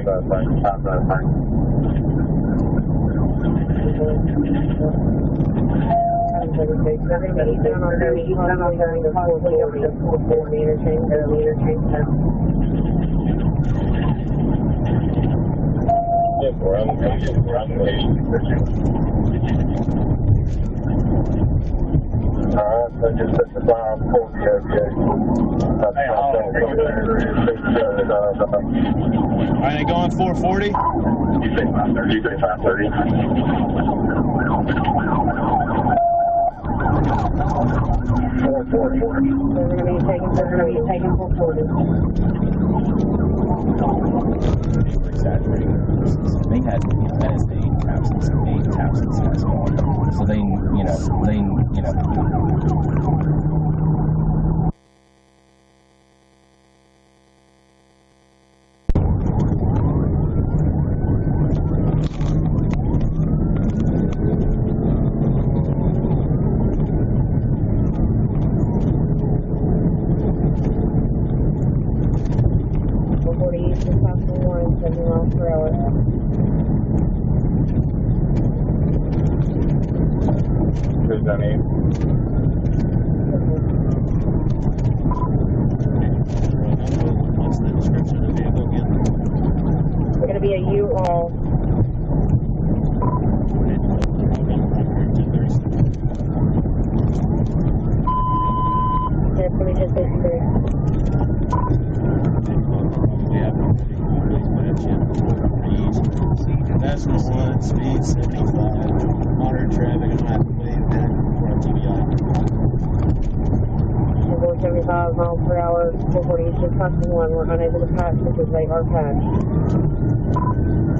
that thing. Stop that thing. They're going to be eastbound on 30, eastbound on 30, to 440 interchange, Yeah, we're on Alright, so just set the fire on 40, Are they going 440? You say 530. You say 530. 440. They're going to be taking 440. Exaggerating. They had, that is 8 taps in Saskatchewan. So they, Who's that name? What's the description of the vehicle again? It's going to be a U-Haul. Yeah, it's going to be just those three. National 1, speed 75, moderate traffic on highway back for TVI. 75 miles per hour, 440 Eastern Class 1. We're unable to patch because they are patched.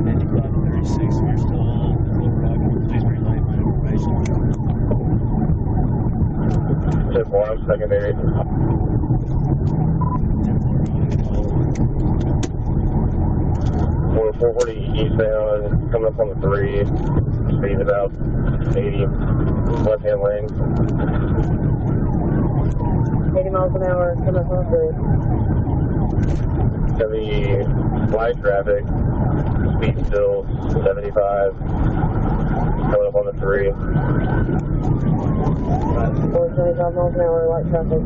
55-36, we're still on Little Rock. Please relay my information. Tip 1, secondary. We're 440 eastbound, coming up on the 3, speed about 80, left-hand lane. 80 miles an hour, coming up on the 3. Gonna be light traffic, speed still 75, coming up on the 3. 475 miles an hour, light traffic.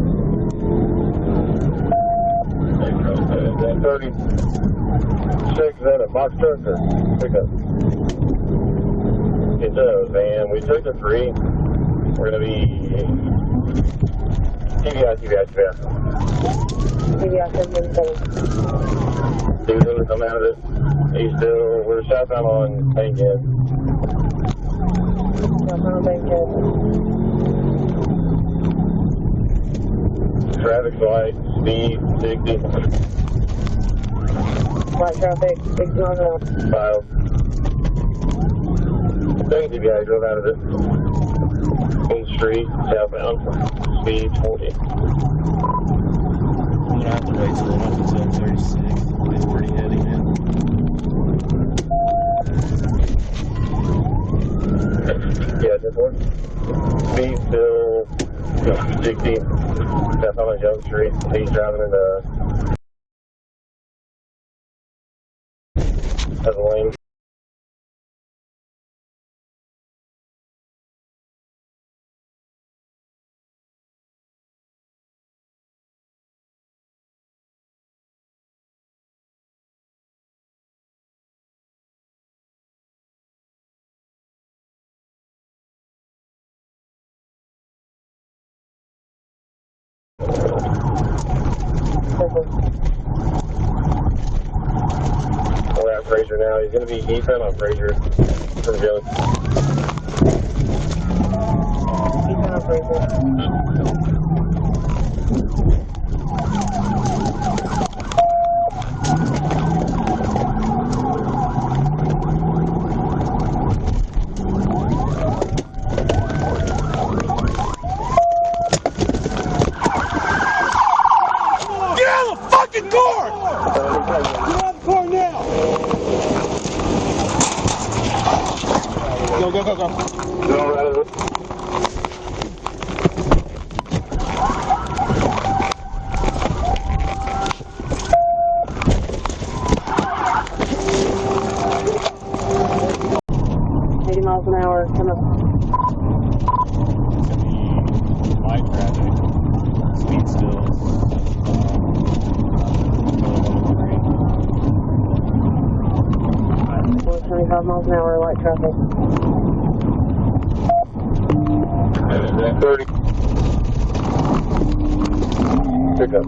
36, is that a box truck or pickup? It's a van. We took the 3. We're gonna be TVI. TVI 777. Susan, come out of it. He's still, we're southbound on Bankhead. Southbound on Bankhead. Traffic light, speed 60. Light traffic, 60 miles an hour. 5. Second TVI drove out of it. Main Street, southbound, speed 40. I'm gonna have to wait till I'm up until 36. It's pretty heavy, man. Yeah, this one. Speed still 60. That's on Young Street. He's driving in the lane. We're at Fraser now. He's going to be eastbound on Fraser from Jones. Eastbound on Fraser. Go. Go right of it. miles an hour. It's gonna be light traffic. Speed still. 25 miles an hour, light traffic. 30. Pick up.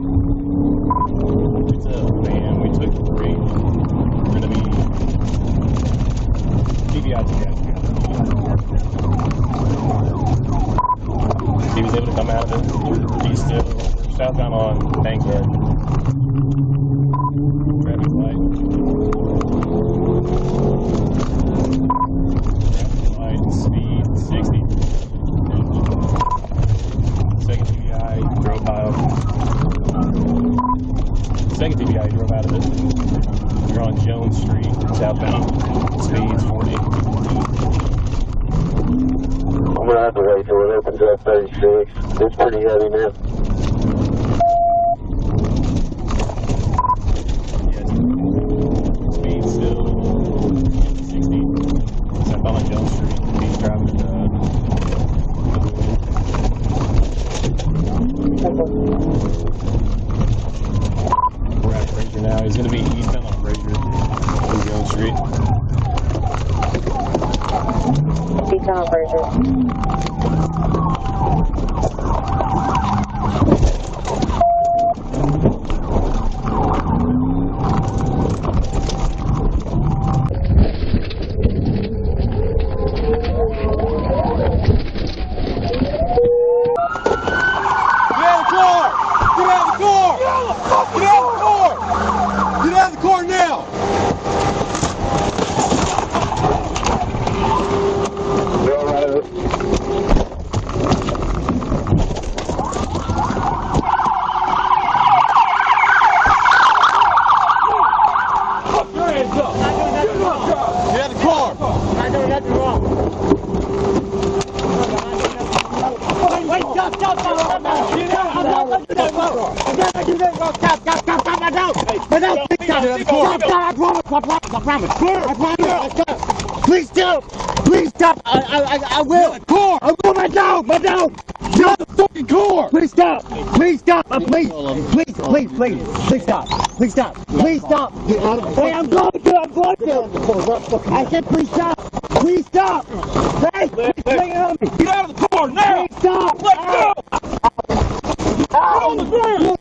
It's a van. We took 3. We're gonna be TVI together. He was able to come out of it. He's still southbound on Bankhead. Traffic light. Traffic light, speed 60. Second TVI drove out. Second TVI drove out of it. You're on Jones Street, southbound. Speed 40. I'm gonna have to wait till it opens up 36. It's pretty heavy now. Yes. Speed still 60. Southbound on Jones Street. He's driving we're at Fraser now. He's going to be eastbound on Fraser on Jones Street. Eastbound on Fraser. Please stop! Please stop! I will! Car! I will my dog! My dog! You're the fucking car! Please stop! Please stop! Please stop! Please stop! Please stop! Hey, I'm going to! I said please stop! Please stop! Hey! Get out of the car now! Please stop! Let go! On the ground!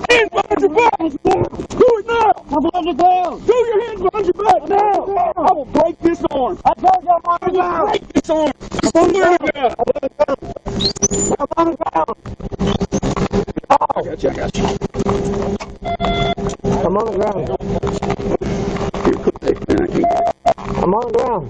Hands behind your back! Do it now! I'm on the ground! Do your hands behind your back now! I will break this arm! I told you I'm on the ground! Break this arm! I'm on the ground! I'm on the ground! I got you. I'm on the ground. I'm on the ground.